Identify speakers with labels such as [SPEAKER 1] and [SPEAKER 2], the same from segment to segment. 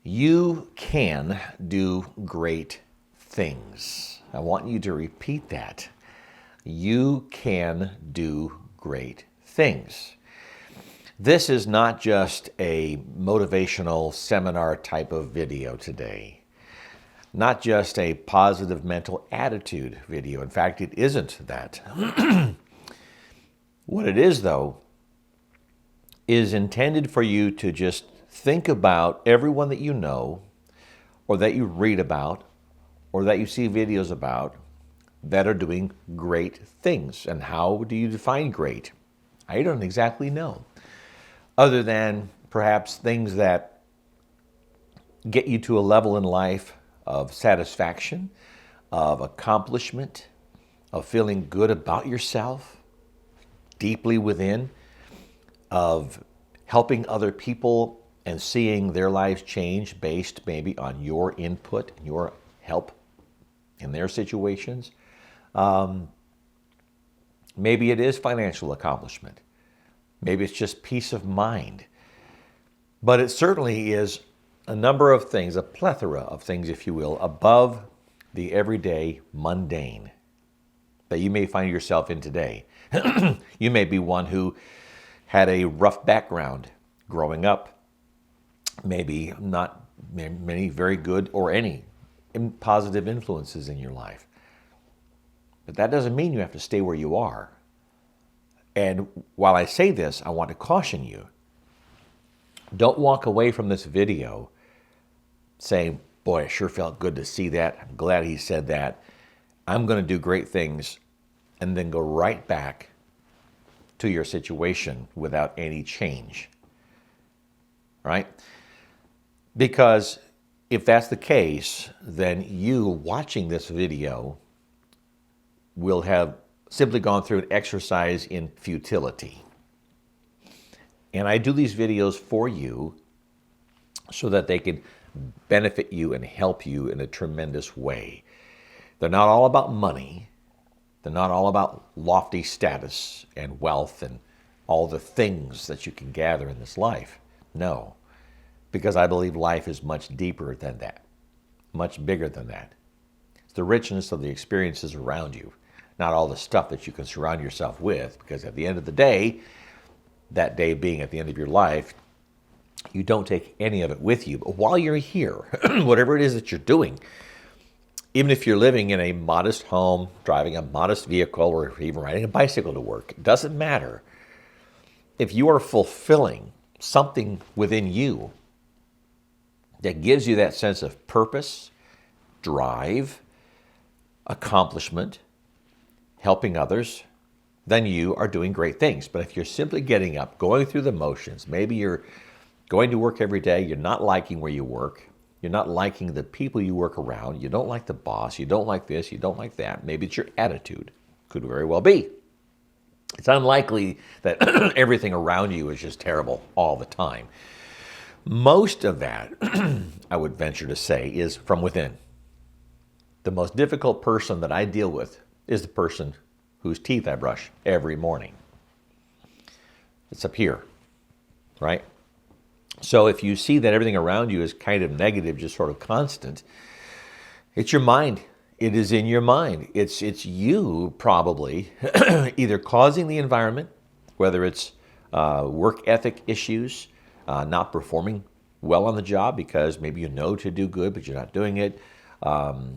[SPEAKER 1] You can do great things. I want you to repeat that. You can do great things. This is not just a motivational seminar type of video today, not just a positive mental attitude video. In fact, it isn't that. What it is, though, is intended for you to just think about everyone that you know, or that you read about, or that you see videos about, that are doing great things. And how do you define great? I don't exactly know. Other than perhaps things that get you to a level in life of satisfaction, of accomplishment, of feeling good about yourself, deeply within, of helping other people and seeing their lives change based maybe on your input, your help in their situations. Maybe it is financial accomplishment. Maybe it's just peace of mind. But it certainly is a number of things, a plethora of things, if you will, above the everyday mundane that you may find yourself in today. You may be one who had a rough background growing up, maybe not many very good or any positive influences in your life. But that doesn't mean you have to stay where you are. And while I say this, I want to caution you. Don't walk away from this video saying, boy, it sure felt good to see that. I'm glad he said that. I'm going to do great things, and then go right back to your situation without any change. Right? Because if that's the case, then you watching this video will have simply gone through an exercise in futility. And I do these videos for you so that they can benefit you and help you in a tremendous way. They're not all about money. They're not all about lofty status and wealth and all the things that you can gather in this life. No, because I believe life is much deeper than that, much bigger than that. It's the richness of the experiences around you, not all the stuff that you can surround yourself with, because at the end of the day, that day being at the end of your life, you don't take any of it with you. But while you're here, whatever it is that you're doing, even if you're living in a modest home, driving a modest vehicle, or even riding a bicycle to work, it doesn't matter. If you are fulfilling something within you that gives you that sense of purpose, drive, accomplishment, helping others, then you are doing great things. But if you're simply getting up, going through the motions, maybe you're going to work every day, you're not liking where you work, you're not liking the people you work around, you don't like the boss, you don't like this, you don't like that, maybe it's your attitude. Could very well be. It's unlikely that everything around you is just terrible all the time. Most of that, I would venture to say, is from within. The most difficult person that I deal with is the person whose teeth I brush every morning. It's up here, right? So if you see that everything around you is kind of negative, just sort of constant, it's your mind. It is in your mind. It's you probably either causing the environment, whether it's work ethic issues, not performing well on the job because maybe you know to do good, but you're not doing it.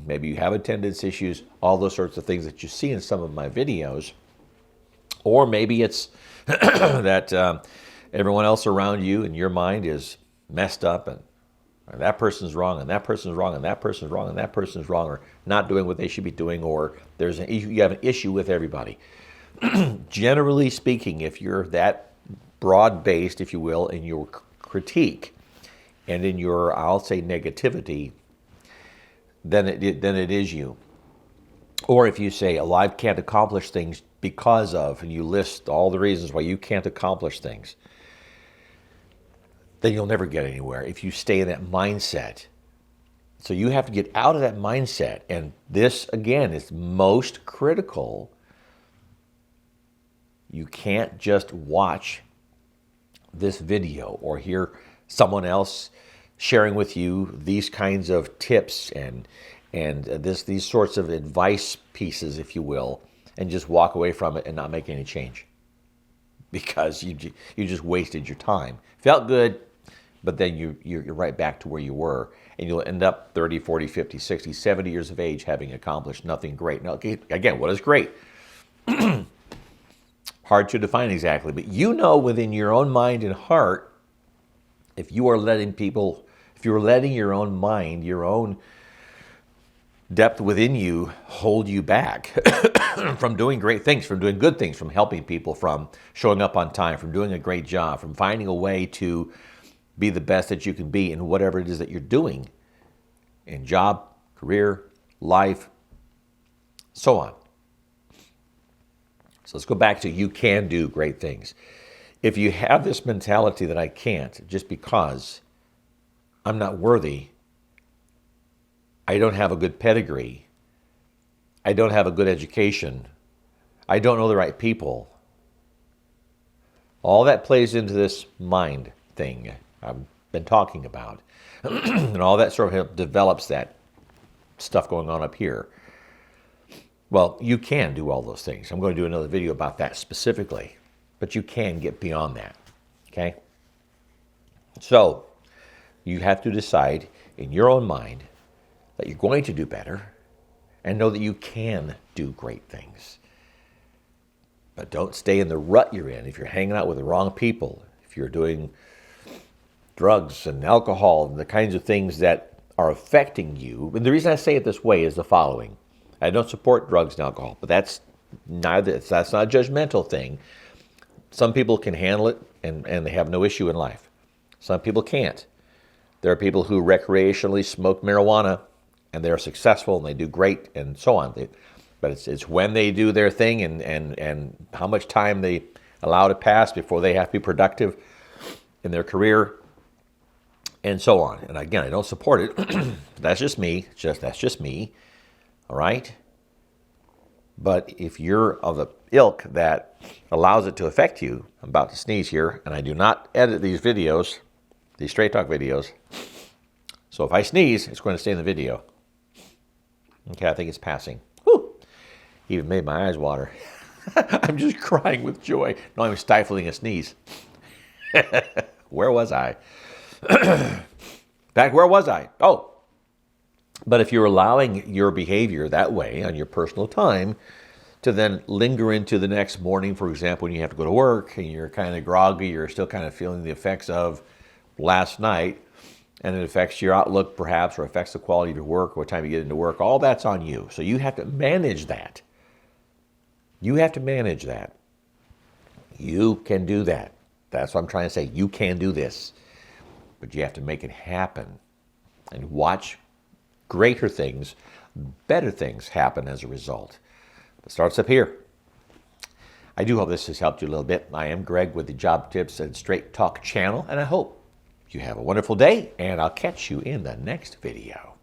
[SPEAKER 1] Maybe you have attendance issues, all those sorts of things that you see in some of my videos. Or maybe it's that everyone else around you in your mind is messed up, and that person's wrong, and that person's wrong, and that person's wrong, and that person's wrong, or not doing what they should be doing, or you have an issue with everybody. Generally speaking, if you're that broad-based, if you will, in your critique and in your, I'll say, negativity, then it is you. Or if you say, oh, I can't accomplish things because of, and you list all the reasons why you can't accomplish things, then you'll never get anywhere if you stay in that mindset. So you have to get out of that mindset. And this, again, is most critical. You can't just watch this video or hear someone else sharing with you these kinds of tips and these sorts of advice pieces, if you will, and just walk away from it and not make any change because you just wasted your time. Felt good, but then you're right back to where you were, and you'll end up 30, 40, 50, 60, 70 years of age having accomplished nothing great. Now, again, what is great? Hard to define exactly, but you know within your own mind and heart, if you are letting your own mind, your own depth within you hold you back from doing great things, from doing good things, from helping people, from showing up on time, from doing a great job, from finding a way to be the best that you can be in whatever it is that you're doing in job, career, life, so on. So let's go back to you can do great things. If you have this mentality that I can't just because I'm not worthy, I don't have a good pedigree, I don't have a good education, I don't know the right people, all that plays into this mind thing I've been talking about. And all that sort of develops that stuff going on up here. Well, you can do all those things. I'm going to do another video about that specifically, but you can get beyond that, okay? So you have to decide in your own mind that you're going to do better and know that you can do great things. But don't stay in the rut you're in. If you're hanging out with the wrong people, if you're doing drugs and alcohol and the kinds of things that are affecting you, and the reason I say it this way is the following. I don't support drugs and alcohol, but that's not a judgmental thing. Some people can handle it and they have no issue in life. Some people can't. There are people who recreationally smoke marijuana and they're successful and they do great and so on. But it's when they do their thing and how much time they allow to pass before they have to be productive in their career and so on. And again, I don't support it. That's just me. That's just me. All right? But if you're of the ilk that allows it to affect you, I'm about to sneeze here, and I do not edit these videos, these Straight Talk videos. So if I sneeze, it's going to stay in the video. Okay, I think it's passing. Whew. Even made my eyes water. I'm just crying with joy. No, I'm stifling a sneeze. Where was I? Where was I? Oh. But if you're allowing your behavior that way on your personal time to then linger into the next morning, for example, when you have to go to work and you're kind of groggy, you're still kind of feeling the effects of last night, and it affects your outlook perhaps, or affects the quality of your work, what time you get into work, all that's on you. So you have to manage that. You have to manage that. You can do that. That's what I'm trying to say. You can do this. But you have to make it happen and watch greater things, better things happen as a result. It starts up here. I do hope this has helped you a little bit. I am Greg with the Job Tips and Straight Talk channel, and I hope you have a wonderful day, and I'll catch you in the next video.